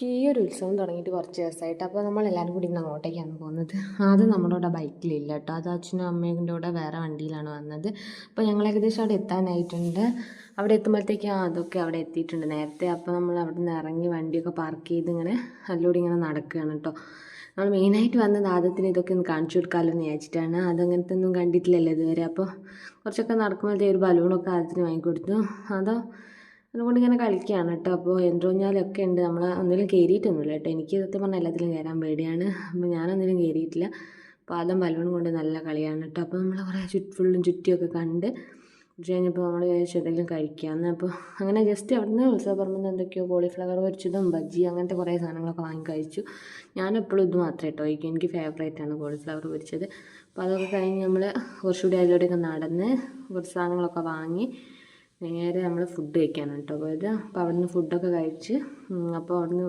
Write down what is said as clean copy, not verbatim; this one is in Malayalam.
ഈ ഒരു ഉത്സവം തുടങ്ങിയിട്ട് കുറച്ച് ദിവസമായിട്ട് അപ്പോൾ നമ്മളെല്ലാവരും കൂടി ഇന്ന് അങ്ങോട്ടേക്കാണ് പോകുന്നത്. അത് നമ്മുടെ കൂടെ ബൈക്കിലില്ല കേട്ടോ, അത് അച്ഛനും അമ്മേൻ്റെ കൂടെ വേറെ വണ്ടിയിലാണ് വന്നത്. അപ്പോൾ ഞങ്ങൾ ഏകദേശം അവിടെ എത്താനായിട്ടുണ്ട്. അവിടെ എത്തുമ്പോഴത്തേക്കും അതൊക്കെ അവിടെ എത്തിയിട്ടുണ്ട് നേരത്തെ. അപ്പോൾ നമ്മൾ അവിടെ നിന്ന് ഇറങ്ങി വണ്ടിയൊക്കെ പാർക്ക് ചെയ്ത് ഇങ്ങനെ അതിലൂടെ ഇങ്ങനെ നടക്കുകയാണ് കേട്ടോ. നമ്മൾ മെയിനായിട്ട് വന്നത് ആദ്യത്തിന് ഇതൊക്കെ ഒന്ന് കാണിച്ചു കൊടുക്കാമല്ലോ എന്ന് വിചാരിച്ചിട്ടാണ്. അതങ്ങനത്തെ ഒന്നും കണ്ടിട്ടില്ലല്ലോ ഇതുവരെ. അപ്പോൾ കുറച്ചൊക്കെ നടക്കുമ്പോഴത്തേ ഒരു ബലൂണൊക്കെ ആദ്യത്തിന് വാങ്ങിക്കൊടുത്തു. അതോ അതുകൊണ്ട് ഇങ്ങനെ കളിക്കുകയാണ് കേട്ടോ. അപ്പോൾ യന്ത്രൂഞ്ഞാലൊക്കെ ഉണ്ട്. നമ്മൾ ഒന്നിലും കയറിയിട്ടൊന്നുമില്ല കേട്ടോ. എനിക്ക് സത്യം പറഞ്ഞാൽ എല്ലാത്തിലും കയറാൻ പേടിയാണ്. അപ്പോൾ ഞാനൊന്നിലും കയറിയിട്ടില്ല. അപ്പോൾ ആദ്യം ബലൂൺ കൊണ്ട് നല്ല കളിയാണ് കേട്ടോ. അപ്പോൾ നമ്മൾ കുറേ ഫുള്ളും ചുറ്റിയൊക്കെ കണ്ട് കുറച്ച് കഴിഞ്ഞപ്പോൾ നമ്മൾ എന്തെങ്കിലും കഴിക്കാമെന്ന്. അപ്പോൾ അങ്ങനെ ജസ്റ്റ് അവിടുന്ന് ഉത്സവപ്പറമ്പിൽ നിന്ന് എന്തൊക്കെയോ കോളിഫ്ലവർ പൊരിച്ചതും ബജ്ജി അങ്ങനത്തെ കുറേ സാധനങ്ങളൊക്കെ വാങ്ങി കഴിച്ചു. ഞാനെപ്പോഴും ഇത് മാത്രമേ കേട്ടോ കഴിക്കും. എനിക്ക് ഫേവറേറ്റാണ് കോളിഫ്ലവർ പൊരിച്ചത്. അപ്പോൾ അതൊക്കെ കഴിഞ്ഞ് നമ്മൾ കുറച്ചുകൂടി അതിലൂടെയൊക്കെ നടന്ന് കുറച്ച് സാധനങ്ങളൊക്കെ വാങ്ങി നേരെ നമ്മൾ ഫുഡ് കഴിക്കാനാണ് കേട്ടോ പോയത്. അപ്പോൾ അവിടെ നിന്ന് ഫുഡൊക്കെ കഴിച്ച് അപ്പോൾ അവിടെ നിന്ന്